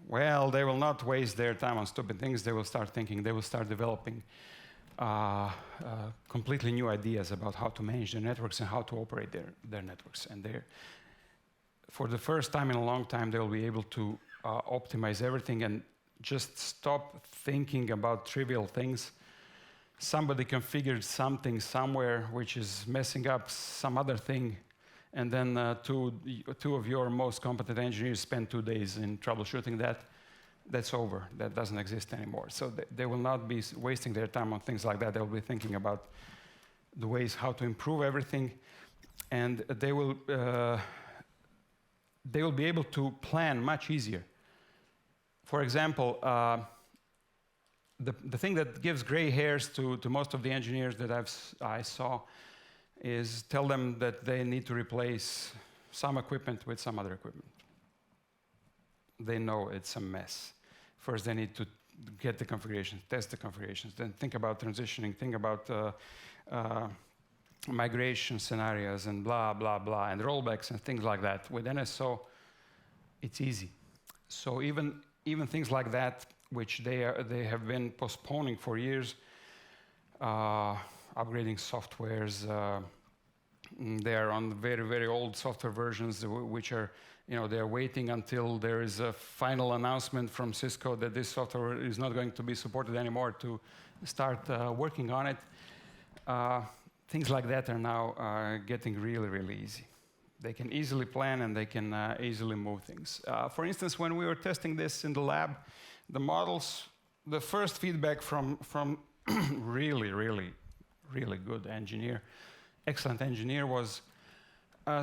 Well, they will not waste their time on stupid things. They will start thinking. They will start developing completely new ideas about how to manage their networks and how to operate their networks. And for the first time in a long time, they will be able to optimize everything and just stop thinking about trivial things. Somebody configured something somewhere which is messing up some other thing, and then two of your most competent engineers spend 2 days in troubleshooting that. That's over. That doesn't exist anymore. So they will not be wasting their time on things like that. They will be thinking about the ways how to improve everything, and they will be able to plan much easier. For example, the thing that gives gray hairs to most of the engineers that I saw is tell them that they need to replace some equipment with some other equipment. They know it's a mess. First, they need to get the configurations, test the configurations, then think about transitioning, think about migration scenarios and blah, blah, blah, and rollbacks and things like that. With NSO, it's easy. So even things like that, which they have been postponing for years, upgrading softwares, they are on very, very old software versions, which are, they're waiting until there is a final announcement from Cisco that this software is not going to be supported anymore to start working on it. Things like that are now getting really, really easy. They can easily plan and they can easily move things. For instance, when we were testing this in the lab, the models, the first feedback from really, really, really good engineer, excellent engineer was,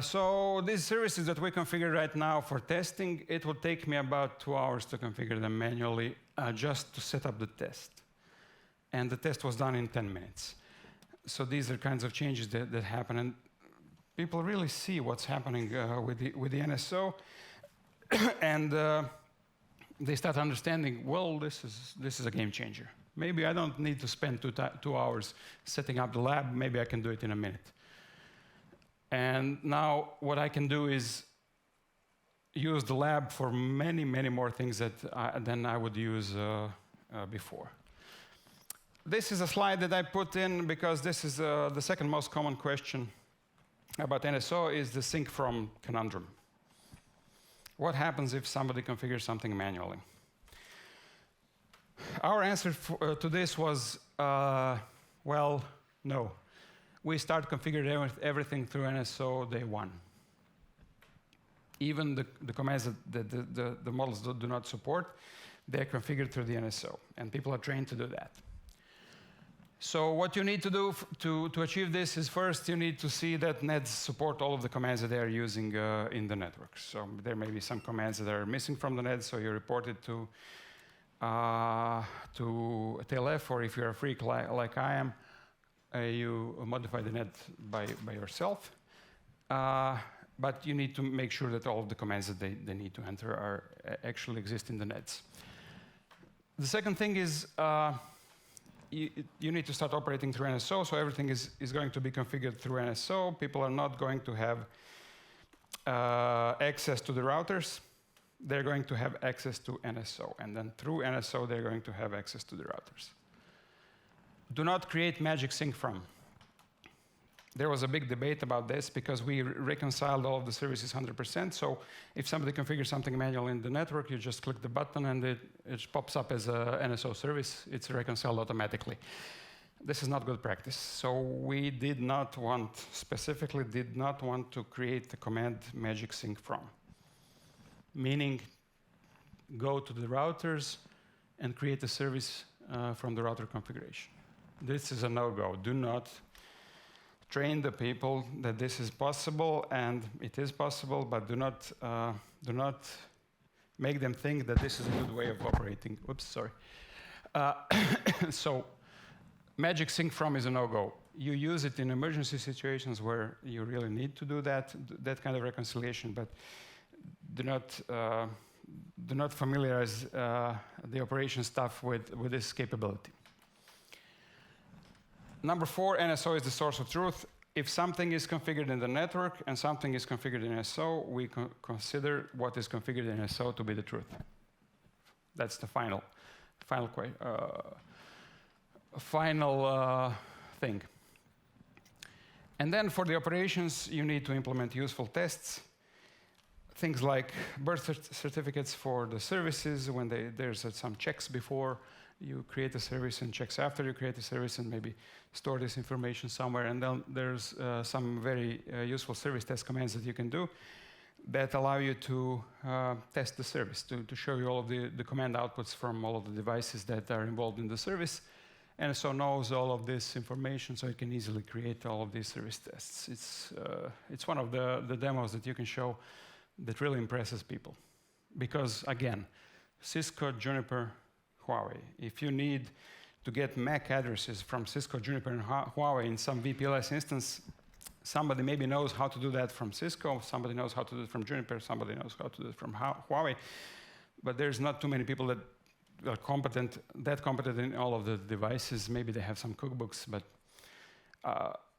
so these services that we configure right now for testing, it will take me about 2 hours to configure them manually just to set up the test. And the test was done in 10 minutes. So these are kinds of changes that happen, and people really see what's happening with the NSO, and they start understanding, well, this is a game changer. Maybe I don't need to spend 2 hours setting up the lab. Maybe I can do it in a minute. And now what I can do is use the lab for many, many more things than I would use before. This is a slide that I put in because this is the second most common question about NSO is the sync from conundrum. What happens if somebody configures something manually? Our answer to this was, well, no. We start configuring everything through NSO day one. Even the commands that the models do not support, they're configured through the NSO, and people are trained to do that. So what you need to do to achieve this is first you need to see that NEDs support all of the commands that they are using in the network. So there may be some commands that are missing from the NED, so you report it to TLF, or if you're a freak like I am, you modify the NED by yourself. But you need to make sure that all of the commands that they need to enter actually exist in the NEDs. The second thing is you need to start operating through NSO, so everything is going to be configured through NSO. People are not going to have access to the routers. They're going to have access to NSO, and then through NSO, they're going to have access to the routers. Do not create magic sync from. There was a big debate about this because we reconciled all of the services 100%. So if somebody configures something manually in the network, you just click the button and it pops up as a NSO service. It's reconciled automatically. This is not good practice. So we specifically did not want to create the command magic sync from. Meaning, go to the routers and create a service from the router configuration. This is a no-go. Do not train the people that this is possible, and it is possible, but do not make them think that this is a good way of operating. Oops, sorry. So magic sync from is a no-go. You use it in emergency situations where you really need to do that kind of reconciliation, but do not familiarize the operation stuff with this capability. Number 4, NSO is the source of truth. If something is configured in the network and something is configured in NSO, we consider what is configured in NSO to be the truth. That's the final thing. And then for the operations, you need to implement useful tests. Things like birth certificates for the services, when there's some checks before you create a service and checks after you create a service, and maybe store this information somewhere. And then there's some very useful service test commands that you can do that allow you to test the service, to show you all of the command outputs from all of the devices that are involved in the service. And so knows all of this information, so it can easily create all of these service tests. It's one of the demos that you can show that really impresses people. Because again, Cisco, Juniper, Huawei. If you need to get MAC addresses from Cisco, Juniper, and Huawei in some VPLS instance, somebody maybe knows how to do that from Cisco, somebody knows how to do it from Juniper, somebody knows how to do it from Huawei. But there's not too many people that are competent in all of the devices. Maybe they have some cookbooks, but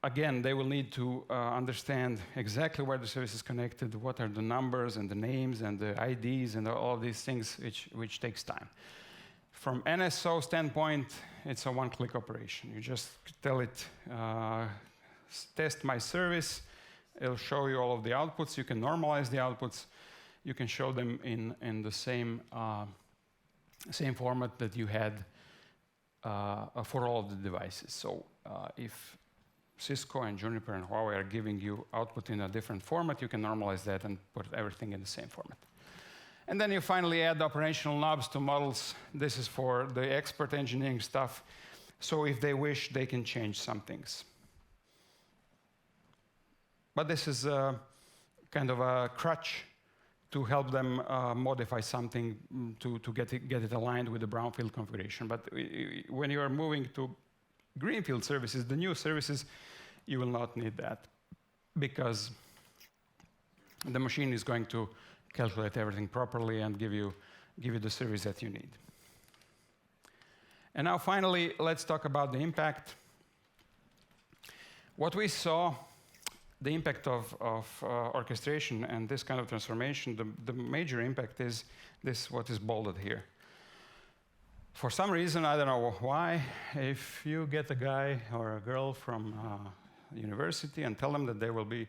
again, they will need to understand exactly where the service is connected, what are the numbers and the names and the IDs and all of these things, which takes time. From NSO standpoint, it's a one-click operation. You just tell it, test my service. It'll show you all of the outputs. You can normalize the outputs. You can show them in the same format that you had for all of the devices. So if Cisco and Juniper and Huawei are giving you output in a different format, you can normalize that and put everything in the same format. And then you finally add operational knobs to models. This is for the expert engineering stuff. So if they wish, they can change some things. But this is kind of a crutch to help them modify something to get it aligned with the Brownfield configuration. But when you are moving to Greenfield services, the new services, you will not need that, because the machine is going to calculate everything properly and give you the service that you need. And now finally, let's talk about the impact. What we saw, the impact of orchestration and this kind of transformation, the major impact is this, what is bolded here. For some reason, I don't know why, if you get a guy or a girl from university and tell them that they will be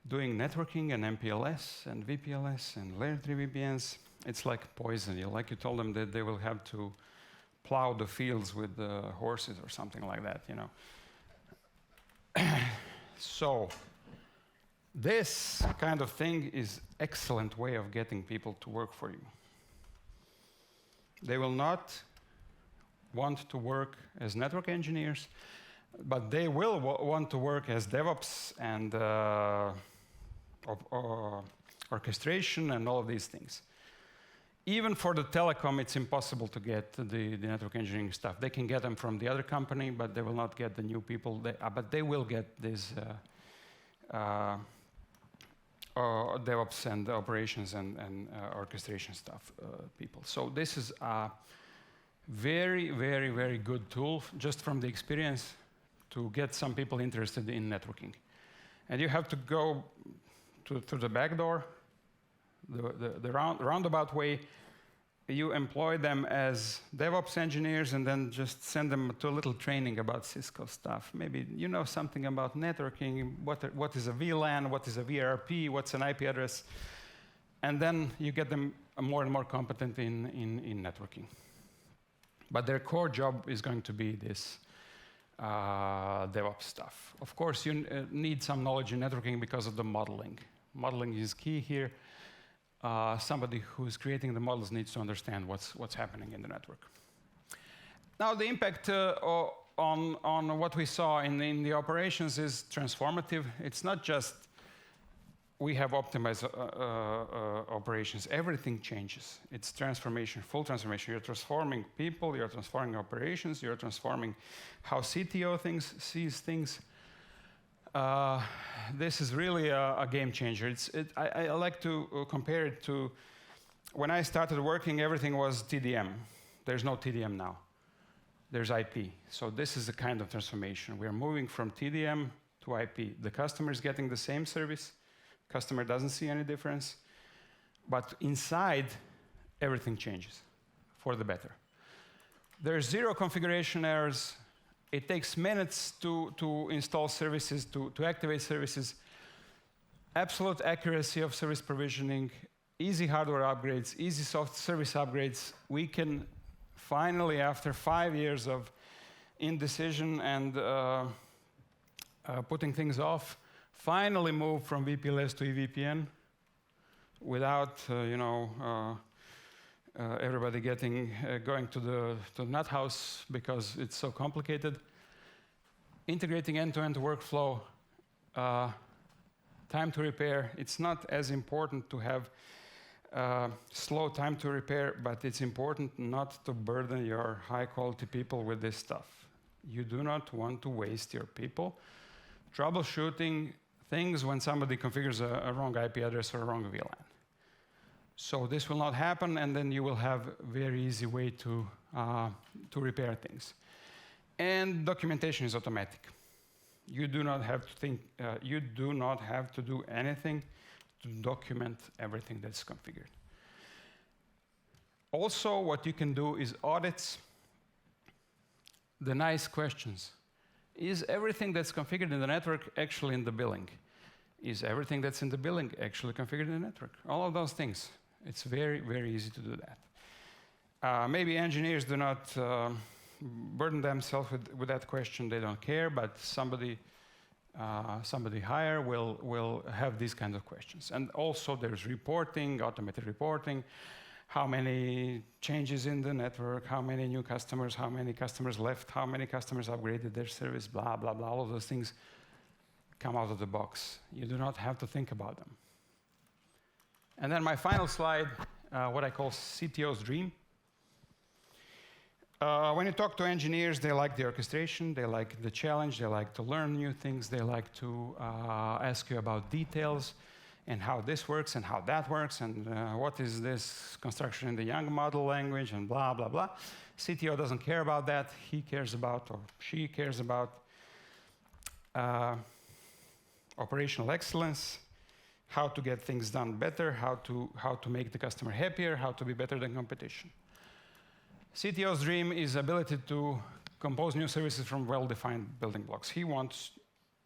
doing networking and MPLS and VPLS and layer 3 VPNs, it's like poison. Like you told them that they will have to plow the fields with the horses or something like that, you know. So this kind of thing is excellent way of getting people to work for you. They will not want to work as network engineers, but they will want to work as DevOps and orchestration and all of these things. Even for the telecom, it's impossible to get the network engineering stuff. They can get them from the other company, but they will not get the new people. But they will get this DevOps and operations and orchestration stuff people. So this is a very, very, very good tool, just from the experience, to get some people interested in networking. And you have to go through the back door, the roundabout way. You employ them as DevOps engineers and then just send them to a little training about Cisco stuff. Maybe you know something about networking, what is a VLAN, what is a VRP, what's an IP address. And then you get them more and more competent in networking. But their core job is going to be this DevOps stuff. Of course, you need some knowledge in networking because of the modeling. Modeling is key here. somebody who's creating the models needs to understand what's happening in the network. Now, the impact on what we saw in the operations is transformative. It's not just we have optimized operations. Everything changes. It's transformation, full transformation. You're transforming people, you're transforming operations, you're transforming how CTO sees things. This is really a game changer. I like to compare it to when I started working, everything was TDM. There's no TDM now. There's IP. So this is the kind of transformation. We're moving from TDM to IP. The customer is getting the same service. Customer doesn't see any difference. But inside, everything changes for the better. There's 0 configuration errors. It takes minutes to install services, to activate services. Absolute accuracy of service provisioning, easy hardware upgrades, easy soft service upgrades. We can finally, after 5 years of indecision and putting things off, finally move from VPLS to EVPN without, everybody going to the nut house because it's so complicated. Integrating end-to-end workflow, time to repair. It's not as important to have slow time to repair, but it's important not to burden your high-quality people with this stuff. You do not want to waste your people troubleshooting things when somebody configures a wrong IP address or a wrong VLAN. So this will not happen, and then you will have a very easy way to repair things. And documentation is automatic. You do not have to think. You do not have to do anything to document everything that's configured. Also, what you can do is audits. The nice questions. Is everything that's configured in the network actually in the billing? Is everything that's in the billing actually configured in the network? All of those things. It's very, very easy to do that. Maybe engineers do not burden themselves with that question. They don't care, but somebody higher will have these kinds of questions. And also there's reporting, automated reporting, how many changes in the network, how many new customers, how many customers left, how many customers upgraded their service, blah, blah, blah. All of those things come out of the box. You do not have to think about them. And then my final slide, what I call CTO's dream. When you talk to engineers, they like the orchestration, they like the challenge, they like to learn new things, they like to ask you about details and how this works and how that works and what is this construction in the Young model language and blah, blah, blah. CTO doesn't care about that. He cares about, or she cares about operational excellence, how to get things done better, how to make the customer happier, how to be better than competition. CTO's dream is ability to compose new services from well-defined building blocks. He wants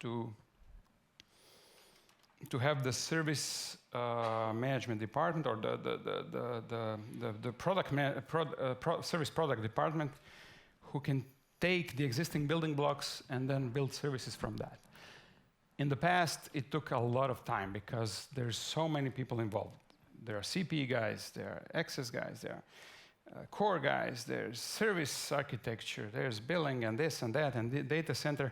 to have the service management department or the service product department who can take the existing building blocks and then build services from that. In the past, it took a lot of time because there's so many people involved. There are CPE guys, there are access guys, there are core guys, there's service architecture, there's billing and this and that, and the data center.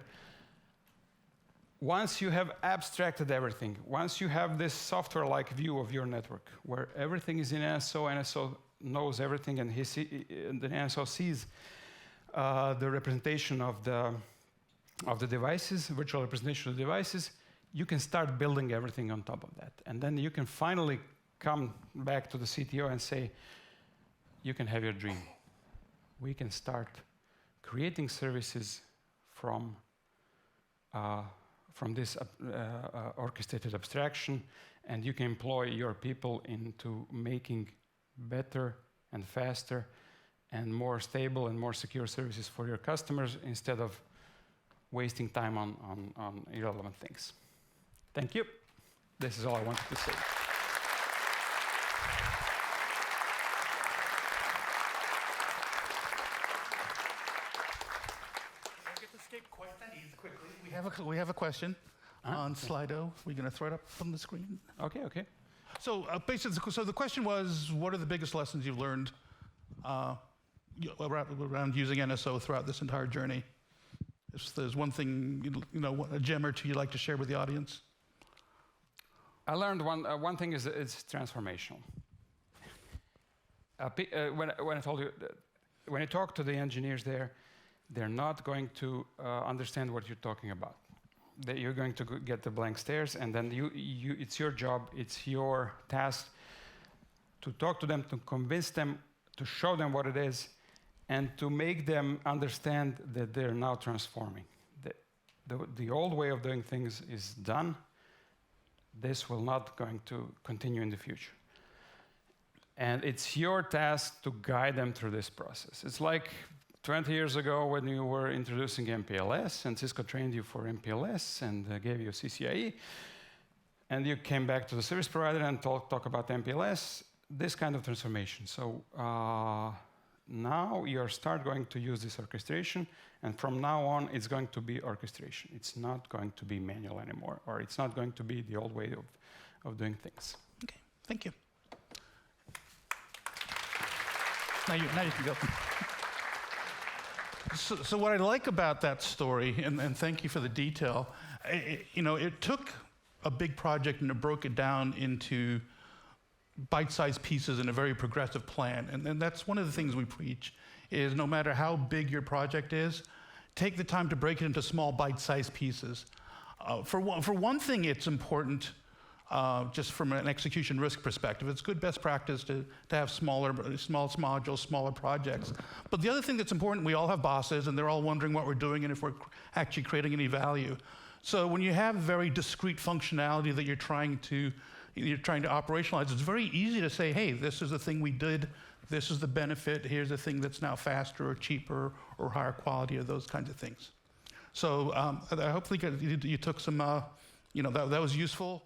Once you have abstracted everything, once you have this software-like view of your network, where everything is in NSO, NSO knows everything, and the NSO sees the representation of the devices, virtual representation of the devices, you can start building everything on top of that. And then you can finally come back to the CTO and say, you can have your dream. We can start creating services from this orchestrated abstraction, and you can employ your people into making better and faster and more stable and more secure services for your customers instead of wasting time on irrelevant things. Thank you. This is all I wanted to say. Quite that easy quickly. We have a question on Slido. We're going to throw it up on the screen. Okay. So basically, so the question was, what are the biggest lessons you've learned around using NSO throughout this entire journey? If there's one thing, a gem or two you'd like to share with the audience. I learned one thing is it's transformational. When I told you, when you talk to the engineers there, they're not going to understand what you're talking about. You're going to get the blank stares, and then it's your job, it's your task to talk to them, to convince them, to show them what it is, and to make them understand that they're now transforming. The old way of doing things is done. This will not going to continue in the future. And it's your task to guide them through this process. It's like 20 years ago when you were introducing MPLS, and Cisco trained you for MPLS and gave you CCIE, and you came back to the service provider and talk about MPLS, this kind of transformation. So now you start going to use this orchestration, and from now on it's going to be orchestration. It's not going to be manual anymore, or it's not going to be the old way of doing things. Okay, thank you. Now you can go. So what I like about that story, and thank you for the detail, it took a big project and it broke it down into bite-sized pieces in a very progressive plan. And that's one of the things we preach, is no matter how big your project is, take the time to break it into small bite-sized pieces. For one thing, it's important, just from an execution risk perspective. It's good best practice to have small modules, smaller projects. But the other thing that's important, we all have bosses, and they're all wondering what we're doing and if we're actually creating any value. So when you have very discrete functionality that you're trying to operationalize, it's very easy to say, hey, this is the thing we did, this is the benefit, here's the thing that's now faster or cheaper or higher quality, or those kinds of things. So hopefully you took some, that was useful.